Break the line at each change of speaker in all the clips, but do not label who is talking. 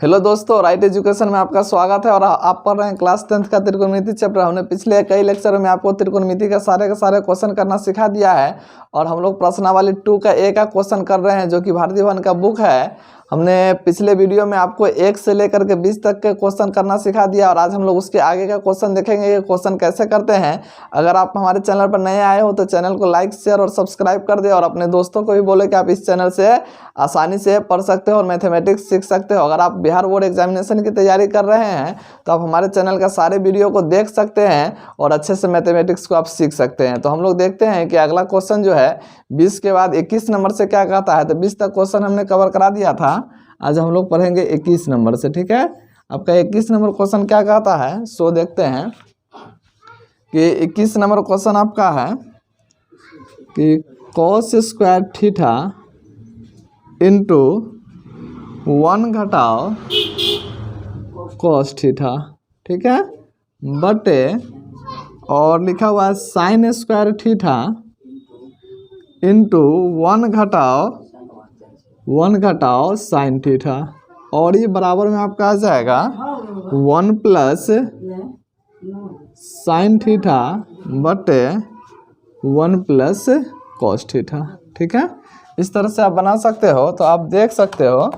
Hello दोस्तों, right education में आपका स्वागत है। और आप पढ़ रहे हैं क्लास 10th का त्रिकोणमिति चैप्टर। हमने पिछले कई लेक्चर में आपको त्रिकोणमिति के सारे क्वेश्चन करना सिखा दिया है और हम लोग प्रश्नावली 2 का ए का क्वेश्चन कर रहे हैं, जो कि भारतीय भवन का बुक है। हमने पिछले वीडियो में आपको 1 से लेकर के 20 तक के क्वेश्चन करना सिखा दिया और आज हम लोग उसके आगे का क्वेश्चन देखेंगे कि क्वेश्चन कैसे करते हैं। अगर आप हमारे चैनल पर नए आए हो तो चैनल को लाइक, शेयर और सब्सक्राइब कर दे और अपने दोस्तों को भी बोले कि आप इस चैनल से आसानी से पढ़ सकते हो और मैथमेटिक्स सीख सकते हो। अगर आप बिहार बोर्ड एग्जामिनेशन की तैयारी कर रहे हैं तो आप हमारे चैनल का सारे वीडियो को देख सकते हैं और अच्छे से मैथमेटिक्स को आप सीख सकते हैं। तो हम लोग देखते हैं कि अगला क्वेश्चन जो है 20 के बाद 21 नंबर से क्या कहता है। तो 20 तक क्वेश्चन हमने कवर करा दिया था, आज हम लोग पढ़ेंगे 21 नंबर से। ठीक है, आपका 21 नंबर क्वेश्चन क्या कहता है सो देखते हैं कि 21 नंबर क्वेश्चन आपका है कि cos स्क्वायर थीटा इंटू 1 घटाओ cos थीटा, ठीक है, बटे और लिखा हुआ है साइन स्क्वायर थीटा इंटू 1 घटाओ साइन थीटा, और ये बराबर में आपका आ जाएगा 1 प्लस साइन थीटा बटे 1 प्लस कॉस थीटा। ठीक है, इस तरह से आप बना सकते हो। तो आप देख सकते हो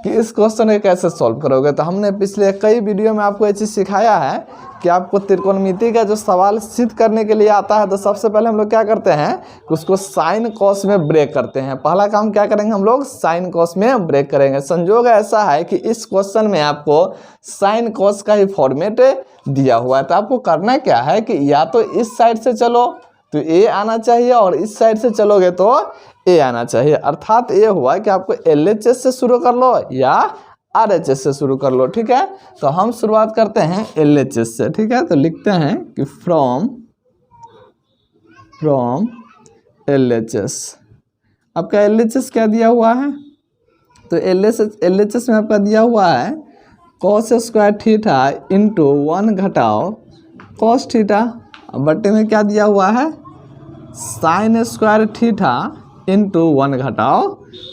कि इस क्वेश्चन को कैसे सॉल्व करोगे। तो हमने पिछले कई वीडियो में आपको ये चीज़ सिखाया है कि आपको त्रिकोणमिति का जो सवाल सिद्ध करने के लिए आता है तो सबसे पहले हम लोग क्या करते हैं कि उसको साइन कॉस में ब्रेक करते हैं। पहला काम क्या करेंगे, हम लोग साइन कॉस में ब्रेक करेंगे। संजोग ऐसा है कि इस क्वेश्चन में आपको साइन कॉस का ही फॉर्मेट दिया हुआ है। तो आपको करना क्या है कि या तो इस साइड से चलो तो ए आना चाहिए और इस साइड से चलोगे तो ए आना चाहिए। अर्थात ये हुआ कि आपको LHS से शुरू कर लो या RHS से शुरू कर लो। ठीक है, तो हम शुरुआत करते हैं LHS से। ठीक है, तो लिखते हैं कि फ्रॉम LHS। आपका LHS क्या दिया हुआ है, तो LHS में आपका दिया हुआ है cos स्क्वायर थीटा इंटू 1 घटाओ cos थीटा, बट्टे में क्या दिया हुआ है साइन स्क्वायर थीटा इंटू 1 घटाओ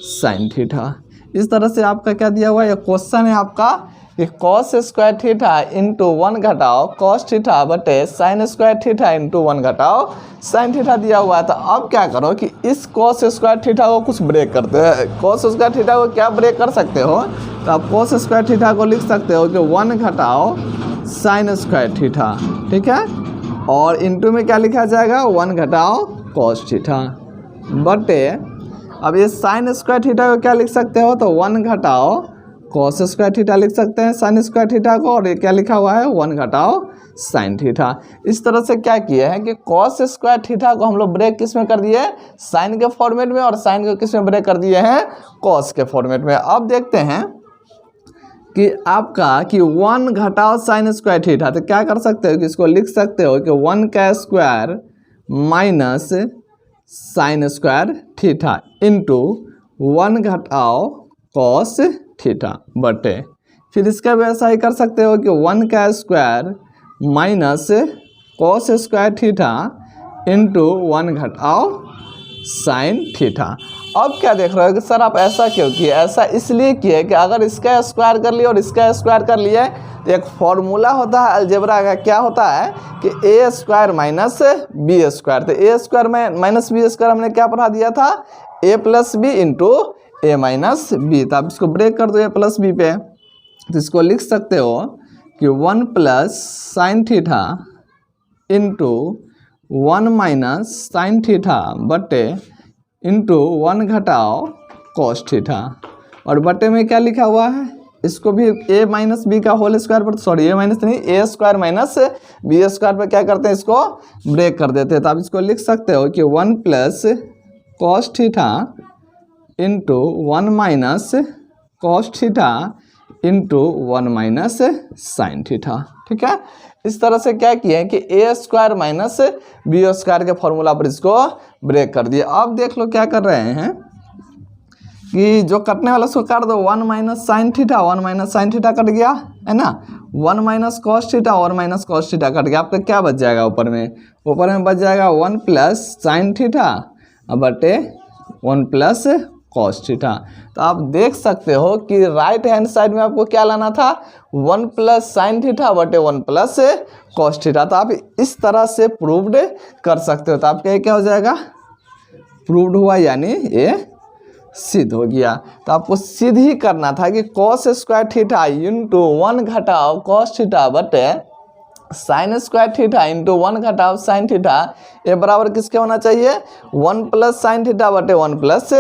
साइन थीटा। इस तरह से आपका क्या दिया हुआ है, ये क्वेश्चन है आपका कि cos स्क्वायर थीटा इंटू 1 घटाओ cos थीटा बटे साइन स्क्वायर थीटा इंटू 1 घटाओ साइन थीटा दिया हुआ है। तो अब क्या करो कि इस cos स्क्वायर थीटा को कुछ ब्रेक करते हैं। cos स्क्वायर थीटा को क्या ब्रेक कर सकते हो, तो आप cos स्क्वायर थीटा को लिख सकते हो कि 1 घटाओ साइन स्क्वायर थीटा। ठीक है, और इंटू में क्या लिखा जाएगा 1 घटाओ cos थीटा बटे अब ये साइन स्क्वायर थीटा को क्या लिख सकते हो, तो 1 घटाओ cos स्क्वायर थीटा लिख सकते हैं साइन स्क्वायर थीटा को, और ये क्या लिखा हुआ है 1 घटाओ साइन थीटा। इस तरह से क्या किए हैं कि cos स्क्वायर थीटा को हम लोग ब्रेक किस में कर दिए, साइन के फॉर्मेट में, और साइन को किस में ब्रेक कर दिए हैं, cos के फॉर्मेट में। अब देखते हैं कि आपका कि 1 घटाओ साइन स्क्वायर थीटा, तो क्या कर सकते हो कि इसको लिख सकते हो कि 1 का square minus sine square theta into 1 घटाओ कॉस थीटा बटे, फिर इसका भी ऐसा ही कर सकते हो कि 1 का square minus cos square theta into 1 घटाओ साइन थीटा। अब क्या देख रहे हो कि सर आप ऐसा क्यों किए, ऐसा इसलिए किए कि अगर इसका स्क्वायर कर लिया और इसका स्क्वायर कर लिया तो एक फॉर्मूला होता है अलजेब्रा का, क्या होता है कि ए स्क्वायर माइनस बी स्क्वायर। तो ए स्क्वायर माइनस बी स्क्वायर हमने क्या पढ़ा दिया था, ए प्लस बी इंटू ए माइनस बी। तो आप इसको ब्रेक कर दो ए प्लस बी पे, तो इसको लिख सकते हो कि 1 plus sign theta into 1 minus sine theta बटे इंटू 1 घटाओ cos थीटा, और बटे में क्या लिखा हुआ है, इसको भी a माइनस बी का होल स्क्वायर पर, सॉरी a माइनस नहीं, a square minus b square पर क्या करते हैं, इसको ब्रेक कर देते हैं। तो आप इसको लिख सकते हो कि 1 plus cos theta into 1 minus cos theta into 1 minus sine theta. ठीक है, इस तरह से क्या किया है कि ए स्क्वायर माइनस बी स्क्वायर के फॉर्मूला पर इसको ब्रेक कर दिया। अब देख लो क्या कर रहे हैं कि जो कटने वाला उसको काट दो, 1 minus sine theta 1 minus sine theta cut गया है ना, 1 minus cos theta 1 minus cos theta cut गया। आपका क्या बच जाएगा, ऊपर में बच जाएगा 1 प्लस साइन थीटा बटे 1 प्लस कॉस थीटा। तो आप देख सकते हो कि राइट हैंड साइड में आपको क्या लाना था, 1 प्लस साइन थीटा बटे 1 प्लस कॉस थीटा। तो आप इस तरह से प्रूव्ड कर सकते हो। तो आपका ये क्या हो जाएगा, प्रूव्ड हुआ, यानी ये सिद्ध हो गया। तो आपको सिद्ध ही करना था कि कॉस स्क्वायर थीटा इंटू 1 घटाव कॉस थीटा बटे साइन स्क्वायर थीटा इंटू 1 घटाव साइन थीटा, ये बराबर किसके होना चाहिए, 1 प्लस साइन थीटा बटे 1 प्लस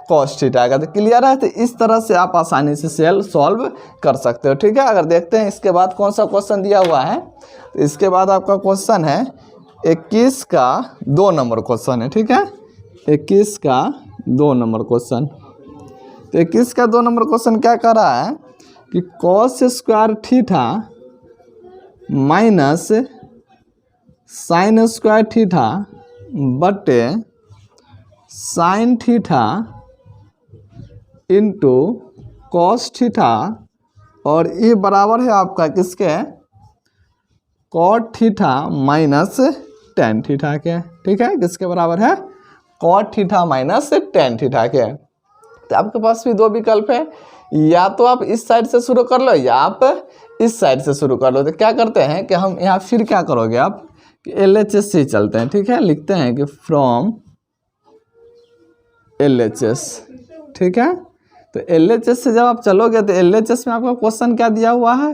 कॉस थीटा का। तो क्लियर है। तो इस तरह से आप आसानी से सेल सॉल्व कर सकते हो। ठीक है, अगर देखते हैं इसके बाद कौन सा क्वेश्चन दिया हुआ है। तो इसके बाद आपका क्वेश्चन है 21 का 2 नंबर क्वेश्चन है। ठीक है, 21 का 2 नंबर क्वेश्चन। तो 21 का 2 नंबर क्वेश्चन क्या कर रहा है कि cos square theta minus sine square theta बटे sine theta into cos theta, और ये बराबर है आपका किसके, cot theta minus tan theta के। ठीक है, किसके बराबर है, cot theta minus tan theta के। तो आपके पास भी 2 विकल्प है, या तो आप इस साइड से शुरू कर लो या आप इस साइड से शुरू कर लो। तो क्या करते हैं कि हम यहाँ फिर क्या करोगे आप कि LHS से चलते हैं। ठीक है, लिखते हैं कि फ्रॉम LHS। ठीक है, तो LHS से जब आप चलोगे तो LHS में आपका क्वेश्चन क्या दिया हुआ है,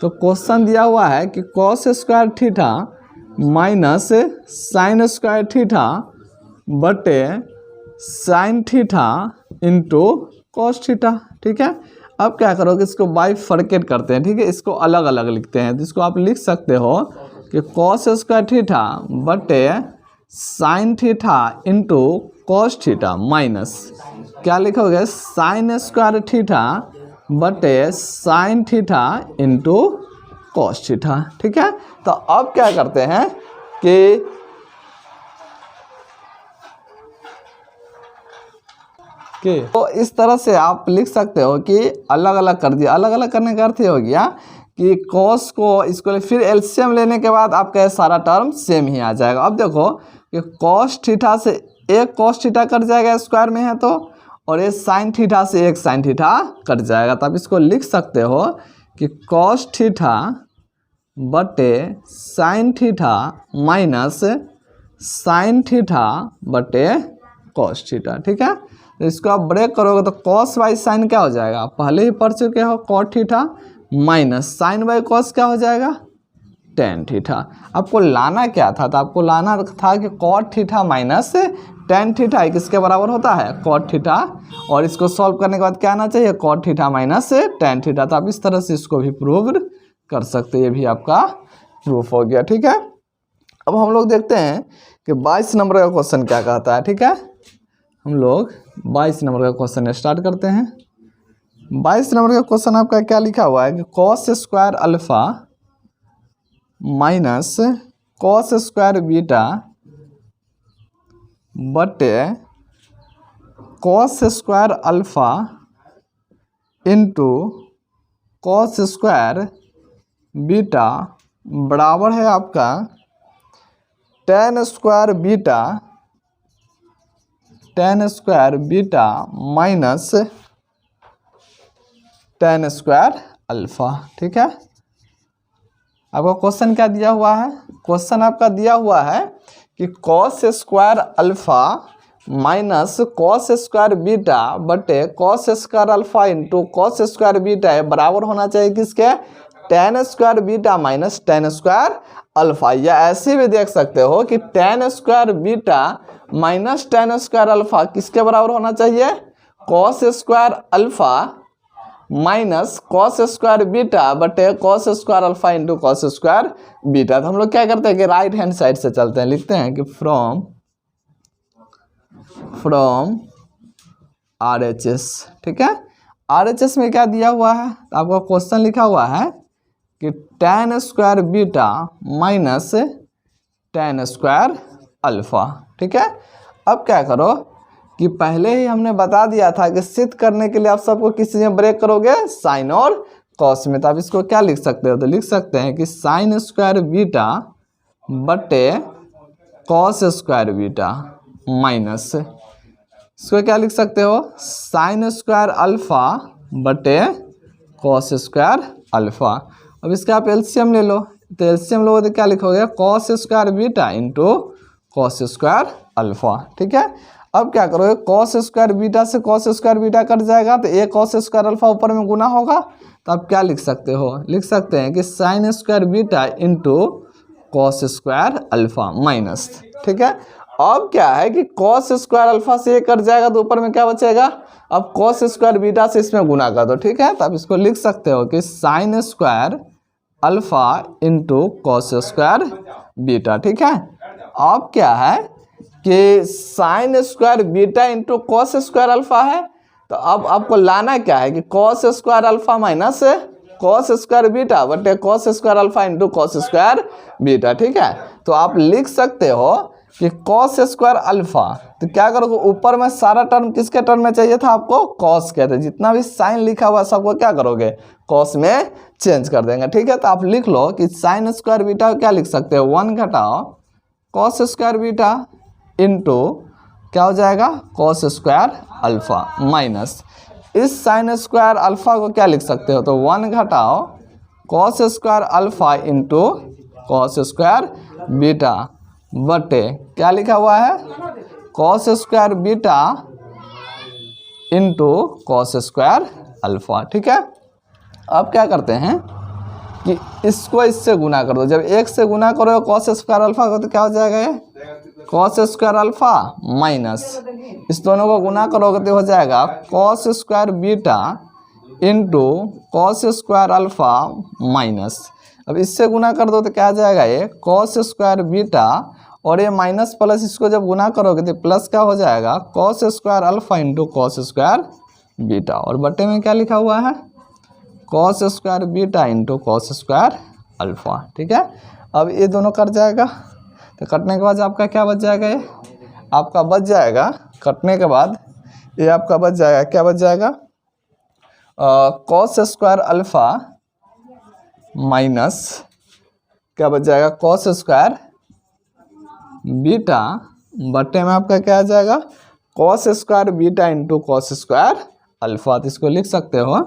तो क्वेश्चन दिया हुआ है कि cos square theta minus sine square theta बटे sine theta into cos theta. ठीक है, अब क्या करोगे, इसको बाइफरकेट करते हैं। ठीक है, इसको अलग अलग लिखते हैं। तो इसको आप लिख सकते हो कि कॉस स्क्वायर थीटा बटे sine theta into cos theta minus क्या लिखोगे, साइन स्क्वायर थीटा बटे sine theta into cos theta. ठीक है, तो अब क्या करते हैं कि तो इस तरह से आप लिख सकते हो कि अलग अलग कर दिया। अलग अलग करने का अर्थ ये हो गया कि कॉस को इसको फिर एलसीएम लेने के बाद आपका सारा टर्म सेम ही आ जाएगा। अब देखो कि कॉस थीटा से एक कॉस थीटा कट जाएगा, स्क्वायर में है तो, और ये साइन थीटा से एक साइन थीटा कट जाएगा। तो आप इसको लिख सकते हो कि कॉस थीटा बटे sine theta minus sine theta बटे कॉस थीटा। ठीक है, तो इसको आप ब्रेक करोगे तो कॉस बाई साइन क्या हो जाएगा, आप पहले ही पढ़ चुके हो, cot theta minus sine by cos क्या हो जाएगा, टेन थीटा। आपको लाना क्या था, तो आपको लाना था कि cot theta minus tan theta किसके बराबर होता है, कॉट थीटा। और इसको सॉल्व करने के बाद क्या आना चाहिए, cot theta minus tan theta. तो आप इस तरह से इसको भी प्रूव कर सकते हैं। ये भी आपका प्रूफ हो गया। ठीक है, अब हम लोग देखते हैं कि 22 नंबर का क्वेश्चन क्या कहता है। ठीक है, हम लोग 22 नंबर का क्वेश्चन स्टार्ट करते हैं। 22 नंबर का क्वेश्चन आपका क्या लिखा हुआ है कि cos square alpha minus cos square beta बटे cos square alpha into cos square beta बराबर है आपका tan square beta minus tan square alpha. ठीक है, आपका क्वेश्चन क्या दिया हुआ है, क्वेश्चन आपका दिया हुआ है कि cos square alpha minus cos square beta बटे cos square alpha into cos square beta बराबर होना चाहिए किसके, tan square beta minus tan square alpha. या ऐसे भी देख सकते हो कि tan square beta minus tan square alpha किसके बराबर होना चाहिए, cos square alpha minus cos square beta बटे cos square alpha into cos square beta. तो हम लोग क्या करते हैं कि राइट हैंड साइड से चलते हैं, लिखते हैं कि फ्रॉम RHS। ठीक है, RHS में क्या दिया हुआ है, तो आपका क्वेश्चन लिखा हुआ है कि tan square beta minus tan square alpha. ठीक है, अब क्या करो कि पहले ही हमने बता दिया था कि सिद्ध करने के लिए आप सबको किस चीज़ में ब्रेक करोगे, साइन और कॉस में। तो आप इसको क्या लिख सकते हो, तो लिख सकते हैं कि साइन स्क्वायर बीटा बटे कॉस स्क्वायर बीटा माइनस इसको क्या लिख सकते हो, साइन स्क्वायर अल्फा बटे कॉस स्क्वायर अल्फा। अब इसका आप एलसीएम ले लो, तो एलसीएम लोगे तो क्या लिखोगे, cos square beta into cos square alpha. ठीक है, अब क्या करोगे, कॉस स्क्वायर बीटा से कॉस स्क्वायर बीटा कट जाएगा, तो एक कॉस स्क्वायर अल्फा ऊपर में गुना होगा, तो आप क्या लिख सकते हो, लिख सकते हैं कि sine square beta into cos square alpha minus. ठीक है, अब क्या है कि कॉस स्क्वायर अल्फा से ये कट जाएगा, तो ऊपर में क्या बचेगा, अब कॉस स्क्वायर बीटा से इसमें गुना कर दो। ठीक है, तो आप इसको लिख सकते हो कि sine square alpha into cos square beta. ठीक है, अब क्या है कि sine square beta into cos square alpha है, तो अब आपको लाना क्या है कि cos square alpha minus cos square beta बटे cos square alpha into cos square beta. ठीक है, तो आप लिख सकते हो कि कॉस स्क्वायर अल्फा, तो क्या करोगे, ऊपर में सारा टर्म किसके टर्म में चाहिए था आपको, कॉस के, तो जितना भी साइन लिखा हुआ सबको क्या करोगे, कॉस में चेंज कर देंगे। ठीक है, तो आप लिख लो कि साइन स्क्वायर बीटा क्या लिख सकते हो, 1 घटाओ कॉस स्क्वायर बीटा इंटू क्या हो जाएगा, कॉस स्क्वायर अल्फा माइनस, इस साइन स्क्वायर अल्फा को क्या लिख सकते हो, तो 1 घटाओ cos square alpha into cos square beta बटे क्या लिखा हुआ है, cos square beta into cos square alpha. ठीक है, अब क्या करते हैं कि इसको इससे गुना कर दो, जब एक से गुना करो कॉस स्क्वायर अल्फा को, तो क्या हो जाएगा, ये कॉस स्क्वायर अल्फा माइनस, इस दोनों को गुना करोगे तो हो जाएगा cos square beta into cos square alpha minus, अब इससे गुना कर दो तो क्या आ जाएगा, ये कॉस स्क्वायर बीटा और ये माइनस प्लस, इसको जब गुना करोगे तो प्लस क्या हो जाएगा, cos square alpha into cos square beta, और बटे में क्या लिखा हुआ है, cos square beta into cos square alpha. ठीक है, अब ये दोनों कट जाएगा, तो कटने के बाद आपका क्या बच जाएगा, ये आपका बच जाएगा, कटने के बाद ये आपका बच जाएगा, क्या बच जाएगा, कॉस स्क्वायर अल्फा माइनस क्या बच जाएगा, कॉस स्क्वायर बीटा बटे में आपका क्या आ जाएगा, cos square beta into cos square alpha. तो इसको लिख सकते हो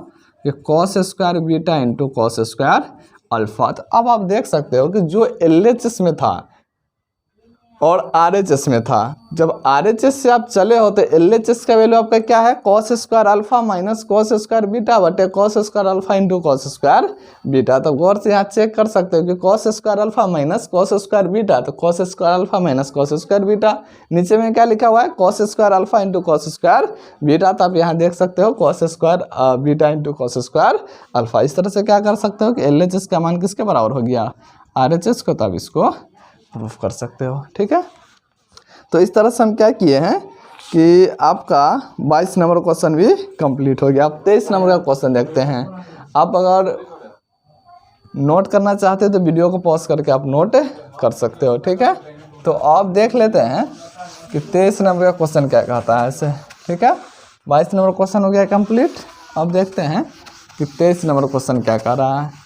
कि cos square beta into cos square alpha. तो अब आप देख सकते हो कि जो LHS में था और RHS में था, जब RHS से आप चले हो तो LHS का वैल्यू आपका क्या है, cos square alpha minus cos square beta बटे cos square alpha into cos square beta. तो गौर से यहाँ चेक कर सकते हो कि cos square alpha minus cos square beta, तो cos square alpha minus cos square beta, नीचे में क्या लिखा हुआ है, cos square alpha into cos square beta. तो आप यहाँ देख सकते हो cos square beta into cos square alpha. इस तरह से क्या कर सकते हो कि LHS का मान किसके बराबर हो गया, RHS को, तब इसको प्रूफ कर सकते हो। ठीक है, तो इस तरह से हम क्या किए हैं कि आपका 22 नंबर क्वेश्चन भी कंप्लीट हो गया। अब 23 नंबर का क्वेश्चन देखते हैं। आप अगर नोट करना चाहते हो तो वीडियो को पॉज करके आप नोट कर सकते हो। ठीक है, तो आप देख लेते हैं कि 23 नंबर का क्वेश्चन क्या कहता है ऐसे। ठीक है, 22 नंबर क्वेश्चन हो गया कंप्लीट। अब देखते हैं कि 23 नंबर क्वेश्चन क्या कह रहा है।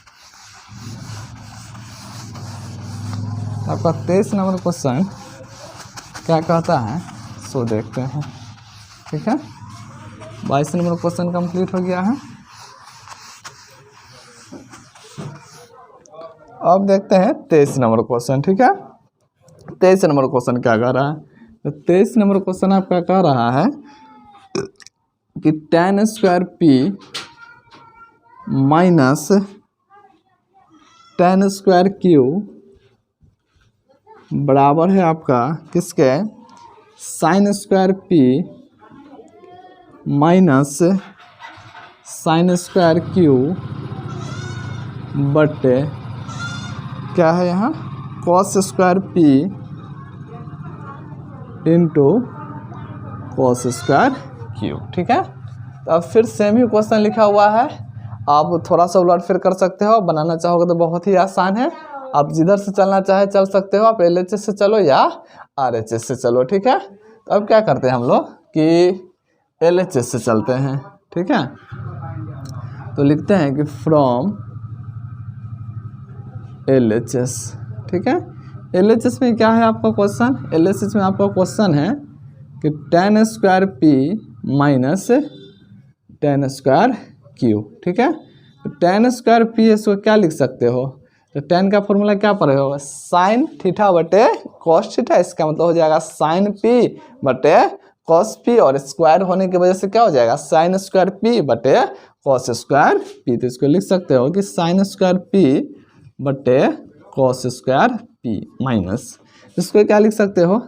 आपका 23 नंबर क्वेश्चन क्या कहता है सो देखते हैं। ठीक है, 22 नंबर क्वेश्चन कंप्लीट हो गया है। अब देखते हैं 23 नंबर क्वेश्चन। ठीक है, 23 नंबर क्वेश्चन क्या कह रहा है, तो 23 नंबर क्वेश्चन आपका कह रहा है कि tan square p minus tan square q बराबर है आपका किसके, sine square p minus sine square q बटे क्या है यहाँ, cos square p into cos square q। ठीक है, तो अब फिर सेम ही क्वेश्चन लिखा हुआ है। आप थोड़ा सा उलट फिर कर सकते हो, बनाना चाहोगे तो बहुत ही आसान है। आप जिधर से चलना चाहे चल सकते हो, आप LHS से चलो या RHS से चलो। ठीक है, तो अब क्या करते हैं हम लोग कि LHS से चलते हैं। ठीक है, तो लिखते हैं कि फ्रॉम LHS। ठीक है, LHS में क्या है आपका क्वेश्चन, LHS में आपका क्वेश्चन है कि tan square p minus tan square Q. ठीक है, तो tan स्क्वायर पी इसको क्या लिख सकते हो, तो tan का फॉर्मूला क्या पड़ेगा, साइन थीटा बटे कॉस थीटा। इसका मतलब हो जाएगा साइन पी बटे कॉस पी, और स्क्वायर होने की वजह से क्या हो जाएगा, साइन स्क्वायर पी बटे कॉस स्क्वायर पी। तो इसको लिख सकते हो कि साइन स्क्वायर पी बटे कॉस स्क्वायर पी माइनस, इसको क्या लिख सकते हो,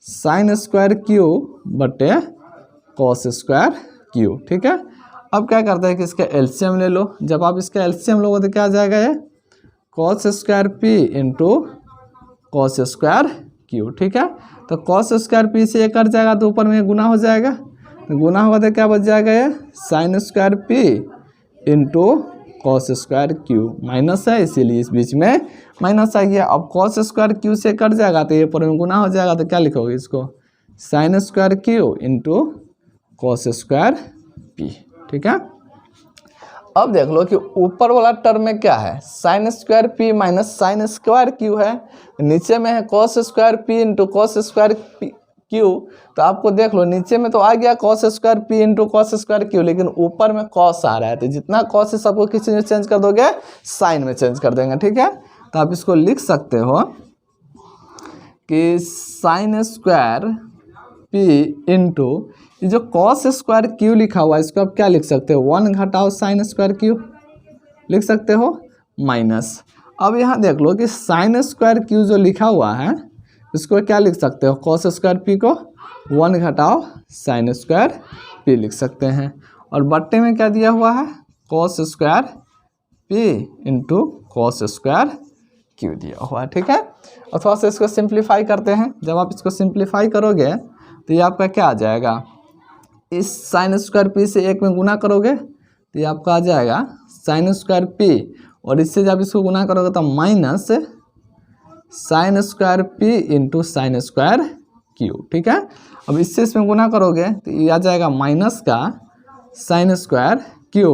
साइन स्क्वायर क्यू बटे कॉस स्क्वायर क्यू। ठीक है, अब क्या करते हैं कि इसका एलसीएम ले लो। जब आप इसका एलसीएम लोगे तो क्या आ जाएगा, ये cos square p into cos square Q. ठीक है, तो कॉस स्क्वायर पी से ये कट जाएगा तो ऊपर में गुना हो जाएगा, तो गुना होगा तो क्या बच जाएगा, ये sign square p into cos square Q minus है, इसीलिए इस बीच में माइनस आ गया। अब कॉस स्क्वायर क्यू से कट जाएगा तो ये ऊपर में गुना हो जाएगा, तो क्या लिखोगे इसको, sign square q into cos square P. ठीक है, अब देख लो कि ऊपर वाला टर्म में क्या है, sine square p minus sine square Q है, नीचे में है cos square p into cos square q. तो आपको देख लो नीचे में तो आ गया cos square p into cos square Q, लेकिन ऊपर में कॉस आ रहा है, तो जितना कॉस है सबको किस चीज में चेंज कर दोगे, साइन में चेंज कर देंगे। ठीक है, तो आप इसको लिख सकते हो कि साइन स्क्वायर पी इंटू ये जो कॉस स्क्वायर क्यू लिखा हुआ है इसको आप क्या लिख सकते हो, 1 घटाओ साइन स्क्वायर क्यू लिख सकते हो माइनस। अब यहाँ देख लो कि साइन स्क्वायर क्यू जो लिखा हुआ है इसको क्या लिख सकते हो, कॉस स्क्वायर पी को 1 घटाओ साइन स्क्वायर पी लिख सकते हैं, और बट्टे में क्या दिया हुआ है, cos square p into cos square Q दिया हुआ है। ठीक है, और थोड़ा सा इसको सिंप्लीफाई करते हैं। जब आप इसको सिंप्लीफाई करोगे तो ये आपका क्या आ जाएगा, इस साइन स्क्वायर पी से 1 में गुना करोगे तो ये आपका आ जाएगा साइन स्क्वायर पी, और इससे जब इसको गुना करोगे तो minus sine square p into sine square Q. ठीक है, अब इससे इसमें गुना करोगे तो ये आ जाएगा माइनस का साइन स्क्वायर क्यू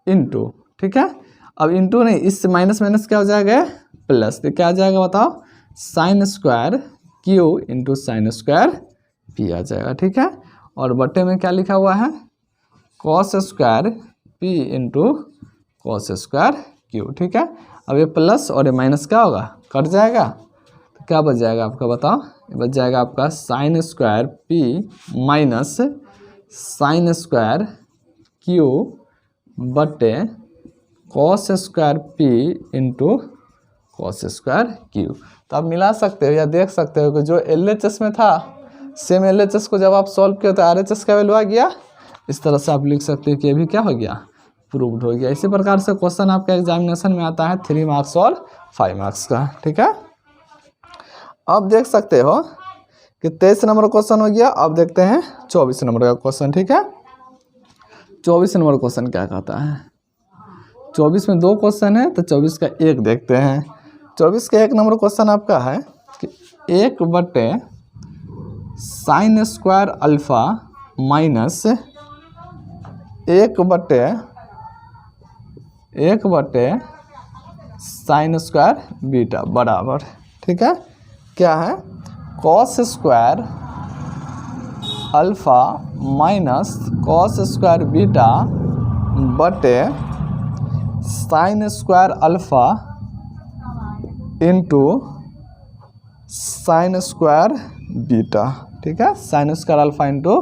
इंटू। ठीक है, अब इंटू नहीं, इससे माइनस माइनस क्या हो जाएगा, प्लस, तो क्या आ जाएगा बताओ, sine square q into sine square p आ जाएगा। ठीक है, और बट्टे में क्या लिखा हुआ है, cos square p into cos square Q. ठीक है, अब ये प्लस और ये माइनस क्या होगा, कट जाएगा, तो क्या बच जाएगा आपका बताओ, ये बच जाएगा आपका sine square p minus sine square q बट्टे cos square p into cos square q. तो आप मिला सकते हो या देख सकते हो कि जो LHS में था सेम LHS को जब आप सॉल्व किया तो RHS का वैल्यू आ गया। इस तरह से आप लिख सकते हो कि अभी क्या हो गया, प्रूव्ड हो गया। इसी प्रकार से क्वेश्चन आपका एग्जामिनेशन में आता है 3 मार्क्स और 5 मार्क्स का। ठीक है, अब देख सकते हो कि 23 नंबर क्वेश्चन हो गया। अब देखते हैं 24 नंबर का क्वेश्चन। ठीक है, 24 नंबर क्वेश्चन क्या कहता है, 24 में 2 क्वेश्चन है तो 24 का 1 देखते हैं। 24 का 1 नंबर क्वेश्चन आपका है कि 1 बटे साइन स्क्वायर अल्फा माइनस 1 बटे साइन स्क्वायर बीटा बराबर, ठीक है, क्या है, cos square alpha minus cos square beta बटे sine square alpha into sine square beta. ठीक है, sine square alpha into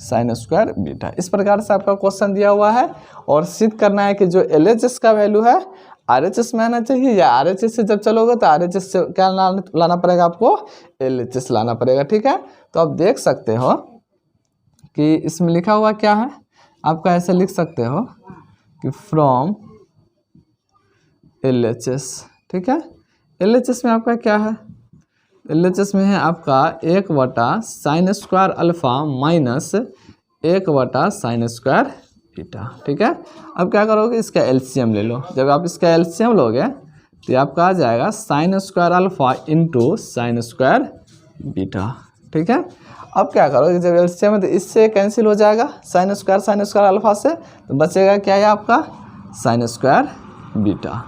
sine square beta. इस प्रकार से आपका क्वेश्चन दिया हुआ है और सिद्ध करना है कि जो LHS का वैल्यू है RHS में आना चाहिए, या RHS से जब चलोगे तो RHS से क्या लाना पड़ेगा आपको, LHS लाना पड़ेगा। ठीक है, तो आप देख सकते हो कि इसमें लिखा हुआ क्या है, आपका ऐसे लिख सकते हो कि फ्रॉम LHS। ठीक है, LHS में आपका क्या है, LHS में है आपका 1 बटा साइन स्क्वायर अल्फा माइनस 1 बटा साइन स्क्वायर बीटा। ठीक है, अब क्या करोगे, इसका LCM ले लो। जब आप इसका LCM लोगे तो आपका आ जाएगा sign square alpha into sine square beta. ठीक है, अब क्या करोगे, जब LCM है तो इससे कैंसिल हो जाएगा साइन स्क्वायर अल्फा से, तो बचेगा क्या है आपका साइन स्क्वायर बीटा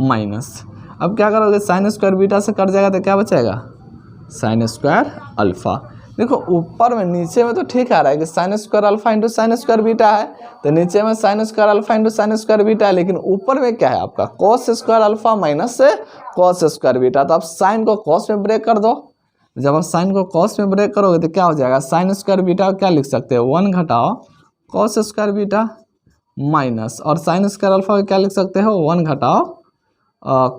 माइनस, अब क्या करोगे, साइन स्क्वायर बीटा से कट जाएगा तो क्या बचेगा साइन स्क्वायर अल्फा। देखो ऊपर में नीचे में तो ठीक आ रहा है कि sine square alpha into sine square beta है, तो नीचे में sign square alpha into sine square beta है, लेकिन ऊपर में क्या है आपका कॉस स्क्वायर अल्फा माइनस से कॉस स्क्वायर बीटा। तो आप साइन को कॉस में ब्रेक कर दो, जब आप साइन को कॉस में ब्रेक करोगे तो क्या हो जाएगा, साइन स्क्वायर बीटा क्या लिख सकते हो 1 घटाओ कॉस स्क्वायर बीटा माइनस, और साइन स्क्वायर अल्फा को क्या लिख सकते हो 1 घटाओ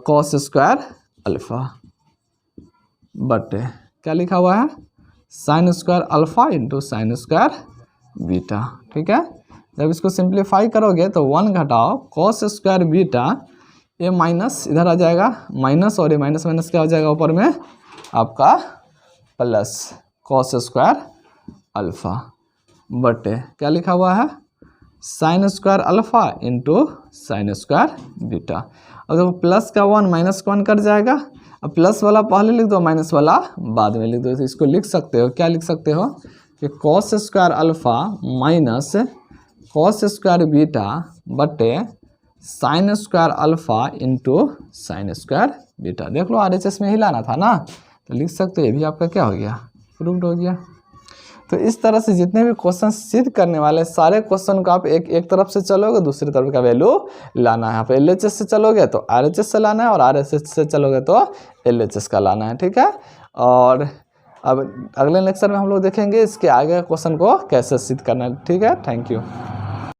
कॉस स्क्वायर अल्फा बटे क्या लिखा हुआ है sine square alpha into sine square beta. ठीक है, जब इसको सिंप्लीफाई करोगे तो 1 घटाओ कॉस स्क्वायर बीटा, ये माइनस इधर आ जाएगा माइनस, और ये माइनस माइनस क्या हो जाएगा ऊपर में आपका प्लस कॉस स्क्वायर अल्फा बटे क्या लिखा हुआ है sine square alpha into sine square beta. और जब प्लस का 1 माइनस का 1 कट जाएगा, अब प्लस वाला पहले लिख दो माइनस वाला बाद में लिख दो, तो इसको लिख सकते हो क्या लिख सकते हो कि cos square alpha minus cos square beta बटे sine square alpha into sine square beta. देख लो RHS में ही लाना था ना, तो लिख सकते हो ये भी आपका क्या हो गया प्रूव्ड हो गया। तो इस तरह से जितने भी क्वेश्चन सिद्ध करने वाले सारे क्वेश्चन को आप एक तरफ से चलोगे दूसरी तरफ का वैल्यू लाना है। आप LHS से चलोगे तो RHS से लाना है, और RHS से चलोगे तो LHS का लाना है। ठीक है, और अब अगले लेक्चर में हम लोग देखेंगे इसके आगे क्वेश्चन को कैसे सिद्ध करना है। ठीक है, थैंक यू।